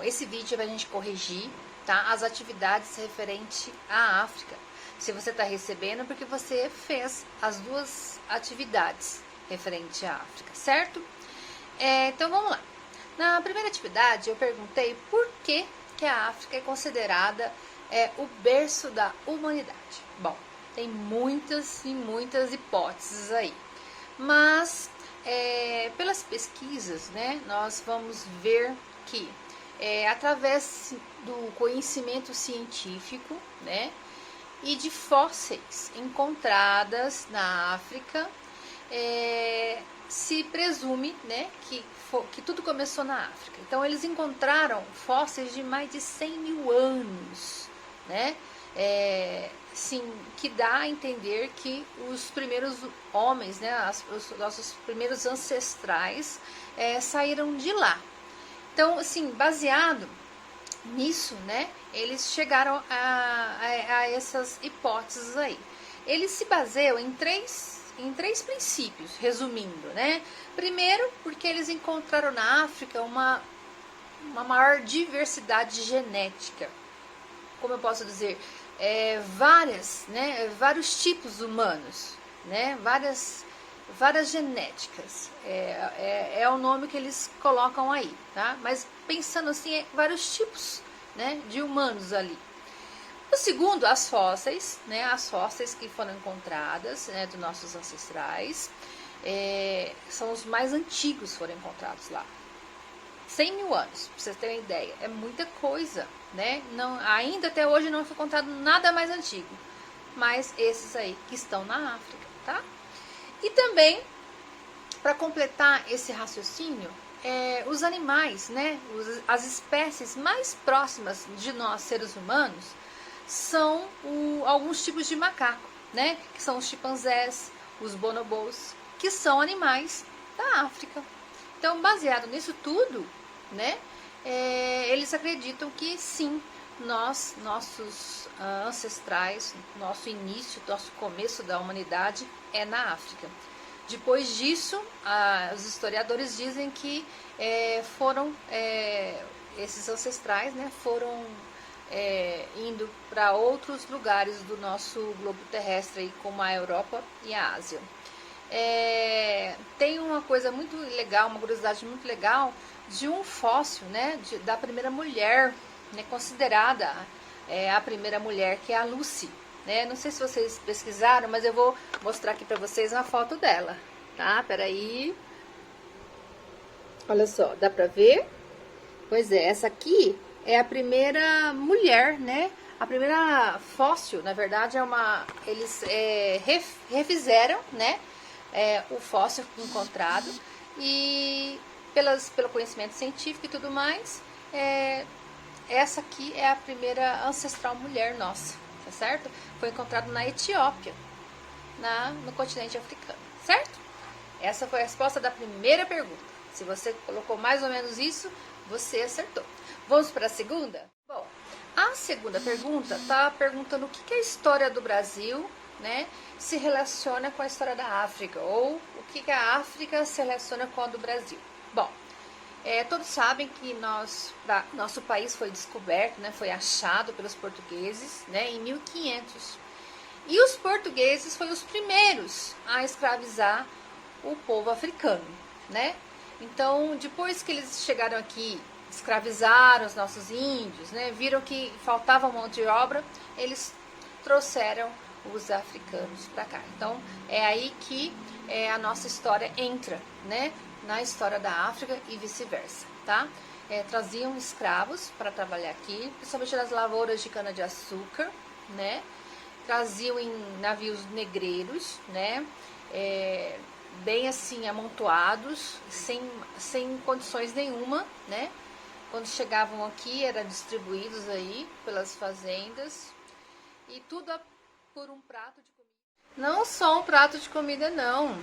esse vídeo é pra gente corrigir, tá? As atividades referente à África. Se você está recebendo, porque você fez as duas atividades referente à África, certo? Então vamos lá. Na primeira atividade eu perguntei por que a África é considerada o berço da humanidade. Bom, tem muitas e muitas hipóteses aí, mas pelas pesquisas, né, nós vamos ver que através do conhecimento científico, né, e de fósseis encontradas na África, se presume, né, que tudo começou na África. Então eles encontraram fósseis de mais de 100 mil anos, né, sim, que dá a entender que os primeiros homens, né, os nossos primeiros ancestrais saíram de lá. Então, assim, baseado nisso, né, eles chegaram a essas hipóteses aí. Eles se baseiam em três princípios, resumindo, né? Primeiro, porque eles encontraram na África uma maior diversidade genética. Como eu posso dizer, vários tipos humanos, né? Várias genéticas, é o nome que eles colocam aí, tá? Mas pensando assim, vários tipos, né, de humanos ali. O segundo, as fósseis, né, as fósseis que foram encontradas, né, dos nossos ancestrais, são os mais antigos que foram encontrados lá. 100 mil anos, pra vocês terem ideia, é muita coisa, né? Ainda até hoje não foi encontrado nada mais antigo, mas esses aí que estão na África, tá? E também, para completar esse raciocínio, os animais, né, as espécies mais próximas de nós, seres humanos, são alguns tipos de macaco, né, que são os chimpanzés, os bonobos, que são animais da África. Então, baseado nisso tudo, né, eles acreditam que sim, nossos ancestrais, nosso início, nosso começo da humanidade é na África. Depois disso, os historiadores dizem que esses ancestrais, né, foram indo para outros lugares do nosso globo terrestre, como a Europa e a Ásia. Tem uma coisa muito legal, uma curiosidade muito legal, de um fóssil, né, da primeira mulher, né, considerada a primeira mulher, que é a Lucy, né? Não sei se vocês pesquisaram, mas eu vou mostrar aqui para vocês uma foto dela, tá? Peraí. Olha só, dá pra ver? Pois essa aqui é a primeira mulher, né? A primeira fóssil, na verdade, eles refizeram, né, o fóssil encontrado, e pelo conhecimento científico e tudo mais, essa aqui é a primeira ancestral mulher nossa, tá certo? Foi encontrado na Etiópia, no continente africano, certo? Essa foi a resposta da primeira pergunta. Se você colocou mais ou menos isso, você acertou. Vamos para a segunda? Bom, a segunda pergunta está perguntando o que a história do Brasil, né, se relaciona com a história da África, ou o que a África se relaciona com a do Brasil. Bom, todos sabem que nosso país foi descoberto, né, foi achado pelos portugueses, né, em 1500. E os portugueses foram os primeiros a escravizar o povo africano, né? Então, depois que eles chegaram aqui, escravizaram os nossos índios, né, viram que faltava mão de obra, eles trouxeram os africanos para cá. Então, é aí que a nossa história entra, né, na história da África e vice-versa, tá? Traziam escravos para trabalhar aqui, principalmente nas lavouras de cana-de-açúcar, né? Traziam em navios negreiros, né? Bem assim, amontoados, sem condições nenhuma, né? Quando chegavam aqui, eram distribuídos aí pelas fazendas, e tudo por um prato de comida. Não só um prato de comida, não.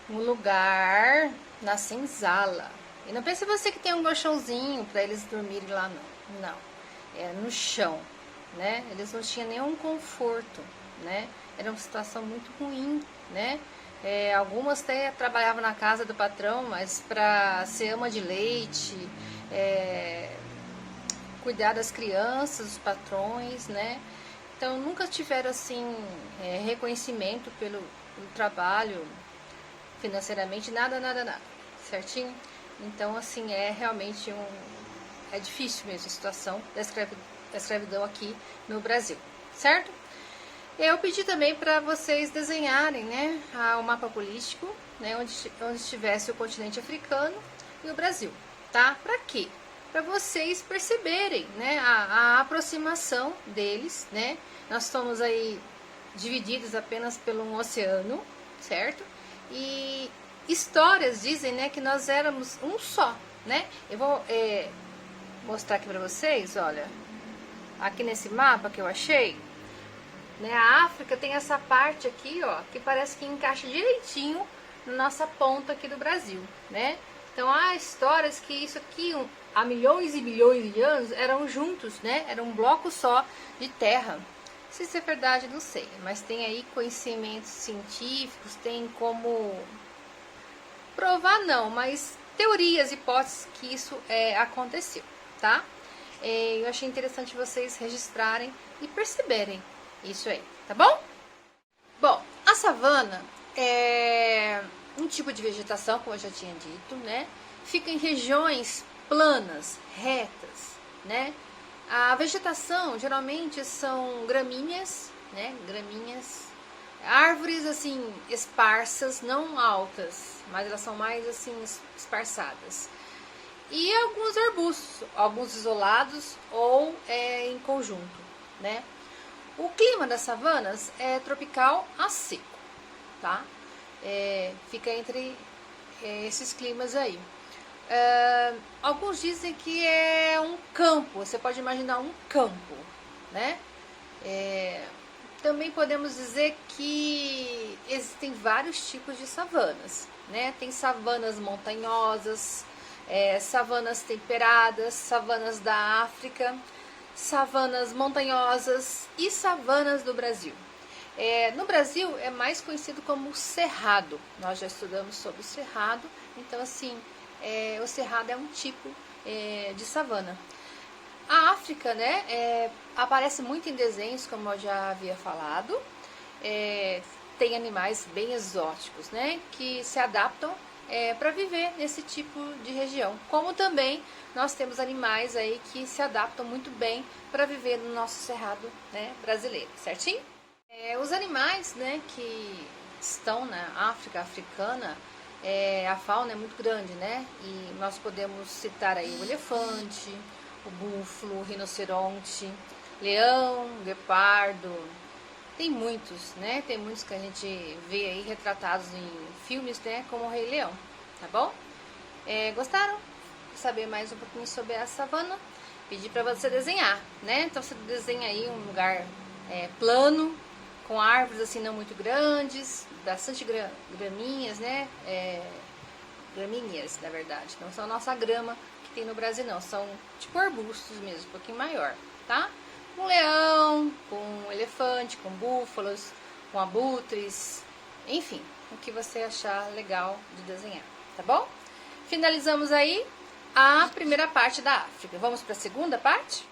Um lugar na senzala. E não pense você que tem um colchãozinho para eles dormirem lá, não. Não. É no chão, né? Eles não tinham nenhum conforto, né? Era uma situação muito ruim, né? Algumas até trabalhavam na casa do patrão, mas para ser ama de leite, cuidar das crianças, dos patrões, né? Então nunca tiveram assim reconhecimento pelo trabalho financeiramente, nada, certinho? Então assim é realmente é difícil mesmo a situação da escravidão aqui no Brasil, certo? Eu pedi também para vocês desenharem, né, o mapa político, né, onde estivesse o continente africano e o Brasil, tá? Para quê? Para vocês perceberem, né, a aproximação deles, né? Nós estamos aí divididos apenas por um oceano, certo? E histórias dizem, né, que nós éramos um só, né? Eu vou mostrar aqui para vocês, olha, aqui nesse mapa que eu achei, né, a África tem essa parte aqui, ó, que parece que encaixa direitinho na nossa ponta aqui do Brasil, né? Então há histórias que isso aqui, há milhões e milhões de anos, eram juntos, né? Era um bloco só de terra. Se isso é verdade, não sei, mas tem aí conhecimentos científicos, tem como provar não, mas teorias, hipóteses que isso aconteceu, tá? Eu achei interessante vocês registrarem e perceberem isso aí, tá bom? Bom, a savana é um tipo de vegetação, como eu já tinha dito, né? Fica em regiões planas, retas, né? A vegetação geralmente são gramíneas, né? Gramíneas, árvores assim esparsas, não altas, mas elas são mais assim esparçadas. E alguns arbustos, alguns isolados ou em conjunto, né? O clima das savanas é tropical a seco, tá? Fica entre esses climas aí. Alguns dizem que é um campo, você pode imaginar um campo, né? Também podemos dizer que existem vários tipos de savanas, né? Tem savanas montanhosas, savanas temperadas, savanas da África, savanas montanhosas e savanas do Brasil. No Brasil é mais conhecido como cerrado. Nós já estudamos sobre o cerrado, então assim, o cerrado é um tipo de savana. A África, né, aparece muito em desenhos, como eu já havia falado. Tem animais bem exóticos, né, que se adaptam para viver nesse tipo de região. Como também nós temos animais aí que se adaptam muito bem para viver no nosso cerrado, né, brasileiro, certinho? Os animais, né, que estão na África africana, a fauna é muito grande, né? E nós podemos citar aí o elefante, o búfalo, o rinoceronte, leão, guepardo. Tem muitos, né? Tem muitos que a gente vê aí retratados em filmes, né? Como o Rei Leão, tá bom? Gostaram de saber mais um pouquinho sobre a savana? Pedi para você desenhar, né? Então você desenha aí um lugar plano, com árvores assim não muito grandes, bastante graminhas, né? Gramíneas, na verdade. Não são a nossa grama que tem no Brasil, não. São tipo arbustos mesmo, um pouquinho maior, tá? Com leão, com elefante, com búfalos, com abutres, enfim, o que você achar legal de desenhar, tá bom? Finalizamos aí a primeira parte da África. Vamos para a segunda parte?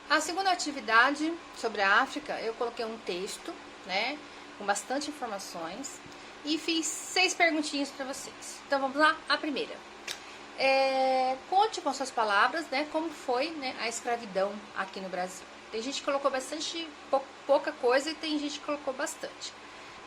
A segunda atividade sobre a África, eu coloquei um texto, né, com bastante informações e fiz 6 perguntinhas para vocês. Então vamos lá, a primeira. Conte com suas palavras, né, como foi, né, a escravidão aqui no Brasil. Tem gente que colocou bastante, pouca coisa e tem gente que colocou bastante.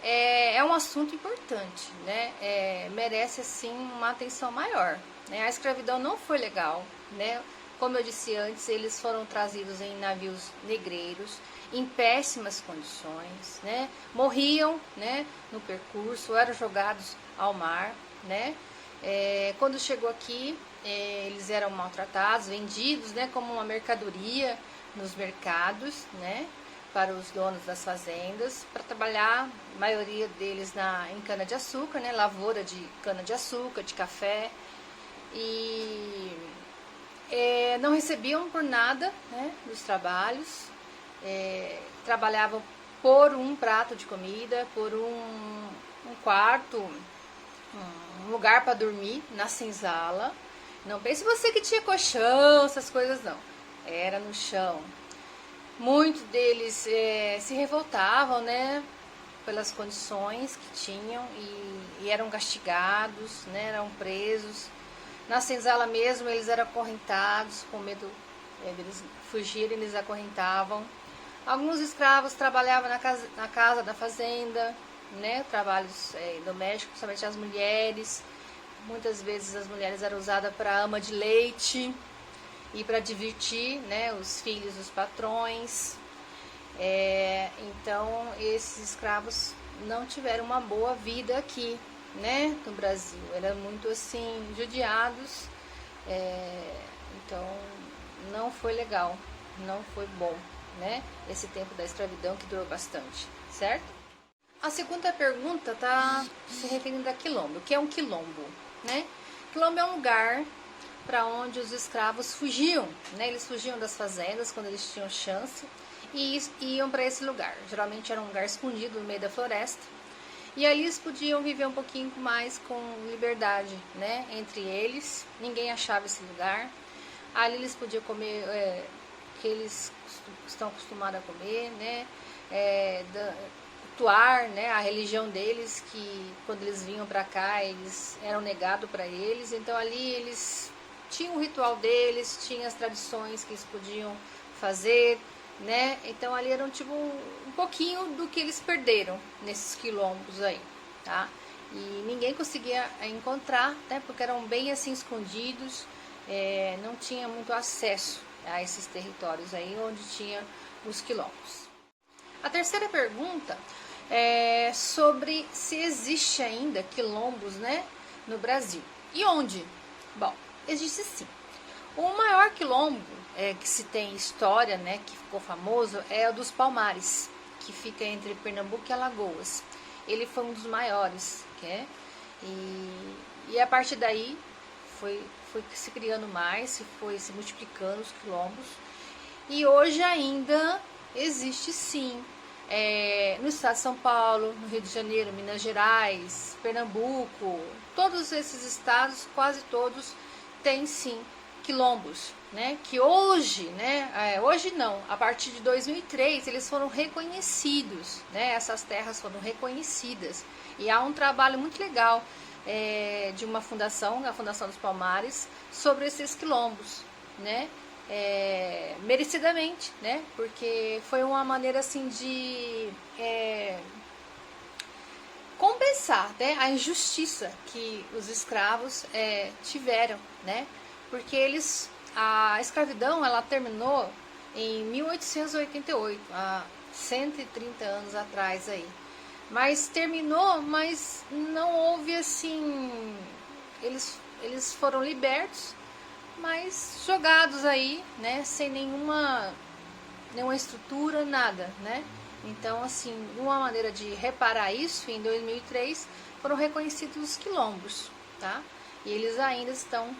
É um assunto importante, né, merece assim uma atenção maior, né? A escravidão não foi legal, né? Como eu disse antes, eles foram trazidos em navios negreiros, em péssimas condições, né? Morriam, né, no percurso, eram jogados ao mar, né? Quando chegou aqui, eles eram maltratados, vendidos, né, como uma mercadoria nos mercados, né, para os donos das fazendas, para trabalhar, a maioria deles em cana-de-açúcar, né, lavoura de cana-de-açúcar, de café, e não recebiam por nada, né, dos trabalhos, trabalhavam por um prato de comida, por um quarto, um lugar para dormir na senzala. Não pense você que tinha colchão, essas coisas não. era no chão. Muitos deles se revoltavam, né, pelas condições que tinham e eram castigados, né, eram presos. Na senzala mesmo eles eram acorrentados, com medo deles fugirem, eles acorrentavam. Alguns escravos trabalhavam na casa da fazenda, né, trabalhos domésticos, somente as mulheres. Muitas vezes as mulheres eram usadas para ama de leite e para divertir, né, os filhos dos patrões. Então esses escravos não tiveram uma boa vida aqui, né, no Brasil. Eram muito assim judiados, então não foi legal, não foi bom, né, esse tempo da escravidão que durou bastante, certo? A segunda pergunta está se referindo a quilombo. O que é um quilombo, né? Quilombo é um lugar para onde os escravos fugiam, né? Eles fugiam das fazendas quando eles tinham chance e iam para esse lugar. Geralmente era um lugar escondido no meio da floresta. E ali eles podiam viver um pouquinho mais com liberdade, né? Entre eles, ninguém achava esse lugar. Ali eles podiam comer que eles estão acostumados a comer, né? Cultuar, né, a religião deles, que quando eles vinham para cá eles eram negados para eles. Então ali eles tinham o ritual deles, tinham as tradições que eles podiam fazer, né? Então ali eram tipo um pouquinho do que eles perderam nesses quilombos aí, tá? E ninguém conseguia encontrar, né? Porque eram bem assim escondidos, não tinha muito acesso a esses territórios aí onde tinha os quilombos. A terceira pergunta é sobre se existe ainda quilombos, né, no Brasil. E onde? Bom, existe sim. O maior quilombo que se tem história, né, que ficou famoso, é o dos Palmares, que fica entre Pernambuco e Alagoas. Ele foi um dos maiores, né? E a partir daí foi se criando mais, foi se multiplicando os quilombos. E hoje ainda existe sim, no estado de São Paulo, no Rio de Janeiro, Minas Gerais, Pernambuco, todos esses estados, quase todos, têm sim quilombos, né? Que hoje, né? Hoje não, a partir de 2003 eles foram reconhecidos, né? Essas terras foram reconhecidas e há um trabalho muito legal de uma fundação, a Fundação dos Palmares, sobre esses quilombos, né? Merecidamente, né? Porque foi uma maneira assim de compensar, né, a injustiça que os escravos tiveram, né? Porque a escravidão ela terminou em 1888, há 130 anos atrás aí. Mas terminou, mas não houve assim, eles foram libertos, mas jogados aí, né, sem nenhuma estrutura, nada, né? Então, assim, uma maneira de reparar isso, em 2003, foram reconhecidos os quilombos, tá? E eles ainda estão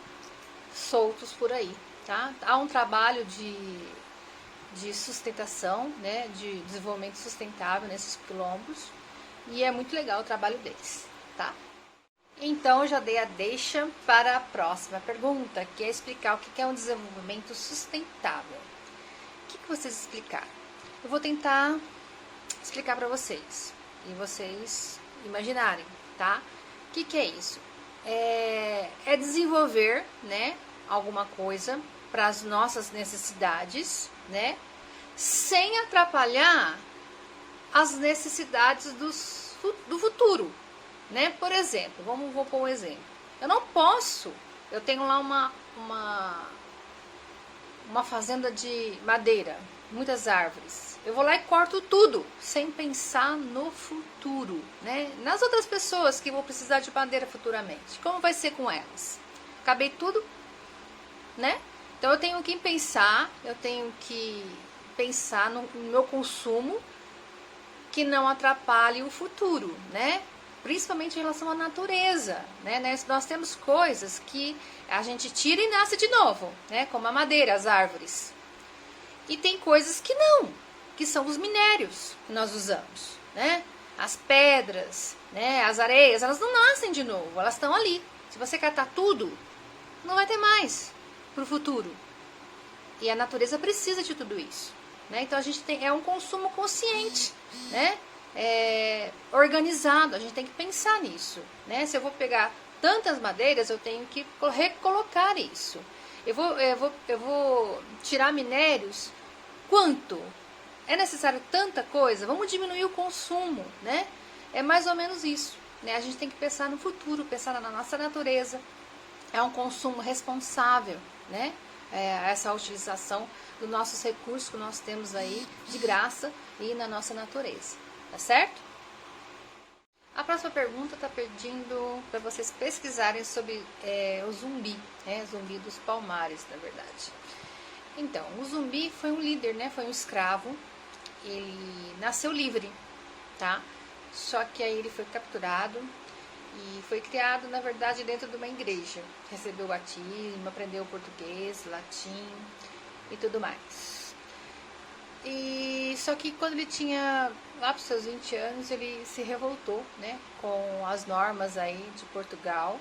soltos por aí, tá? Há um trabalho de sustentação, né, de desenvolvimento sustentável nesses quilombos, e é muito legal o trabalho deles, tá? Então, eu já dei a deixa para a próxima pergunta, que é explicar o que é um desenvolvimento sustentável. O que vocês explicaram? Eu vou tentar explicar para vocês, e vocês imaginarem, tá? O que é isso? É desenvolver, né, alguma coisa para as nossas necessidades, né, sem atrapalhar as necessidades do futuro, né? Por exemplo, vou pôr um exemplo. Eu tenho lá uma fazenda de madeira, muitas árvores. Eu vou lá e corto tudo, sem pensar no futuro, né? Nas outras pessoas que vão precisar de madeira futuramente. Como vai ser com elas? Acabei tudo, né? Então eu tenho que pensar no meu consumo que não atrapalhe o futuro, né? Principalmente em relação à natureza, né? Nós temos coisas que a gente tira e nasce de novo, né? Como a madeira, as árvores. E tem coisas que não, que são os minérios que nós usamos, né? As pedras, né? As areias, elas não nascem de novo, elas estão ali. Se você catar tudo, não vai ter mais para o futuro, E a natureza precisa de tudo isso, né? Então a gente é um consumo consciente, né? Organizado, a gente tem que pensar nisso, né? Se eu vou pegar tantas madeiras, eu tenho que recolocar isso. Eu vou tirar minérios. Quanto? É necessário tanta coisa? Vamos diminuir o consumo, né? É mais ou menos isso, né? A gente tem que pensar no futuro, pensar na nossa natureza. É um consumo responsável, né? Essa utilização dos nossos recursos que nós temos aí de graça e na nossa natureza, tá certo? A próxima pergunta está pedindo para vocês pesquisarem sobre o zumbi, zumbi dos palmares, na verdade. Então, o zumbi foi um líder, né? Foi um escravo. Ele nasceu livre, tá? Só que aí ele foi capturado e foi criado, na verdade, dentro de uma igreja. Recebeu o batismo, aprendeu português, latim e tudo mais. E só que quando ele tinha lá para os seus 20 anos, ele se revoltou, né, com as normas aí de Portugal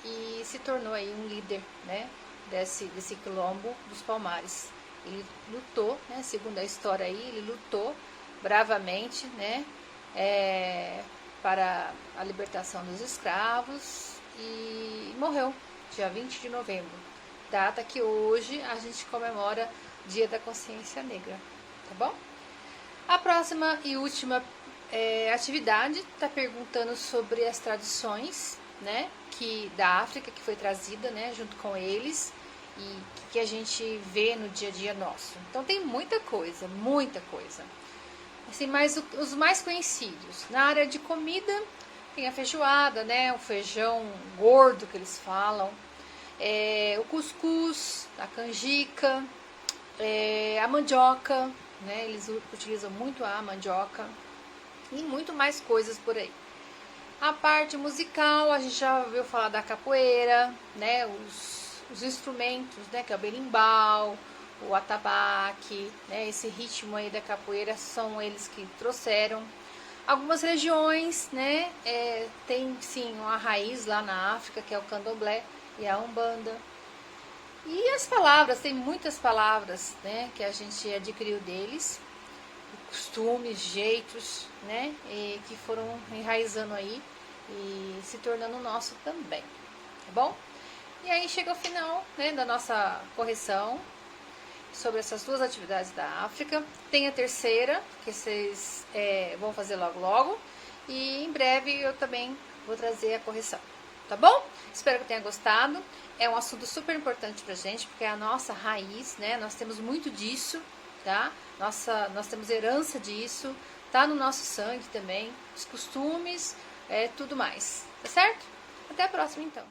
e se tornou aí um líder, né, desse quilombo dos Palmares. Ele lutou, né, segundo a história aí, ele lutou bravamente, né, para a libertação dos escravos e morreu dia 20 de novembro, data que hoje a gente comemora Dia da Consciência Negra, tá bom? A próxima e última atividade está perguntando sobre as tradições, né, da África que foi trazida, né, junto com eles e que a gente vê no dia a dia nosso. Então tem muita coisa, assim, mas os mais conhecidos na área de comida tem a feijoada, né, o feijão gordo que eles falam, o cuscuz, a canjica, a mandioca, né, eles utilizam muito a mandioca e muito mais coisas por aí. A parte musical, a gente já ouviu falar da capoeira, né, os instrumentos, né, que é o berimbau, o atabaque, né, esse ritmo aí da capoeira são eles que trouxeram. Algumas regiões, né, tem sim uma raiz lá na África, que é o candomblé e a umbanda. E as palavras, tem muitas palavras, né, que a gente adquiriu deles, costumes, jeitos, né, que foram enraizando aí e se tornando nosso também, tá bom? E aí chega o final, né, da nossa correção sobre essas duas atividades da África. Tem a terceira, que vocês vão fazer logo logo, e em breve eu também vou trazer a correção, tá bom? Espero que tenha gostado. É um assunto super importante pra gente, porque é a nossa raiz, né? Nós temos muito disso, tá? Nós temos herança disso, tá no nosso sangue também, os costumes, tudo mais, tá certo? Até a próxima, então.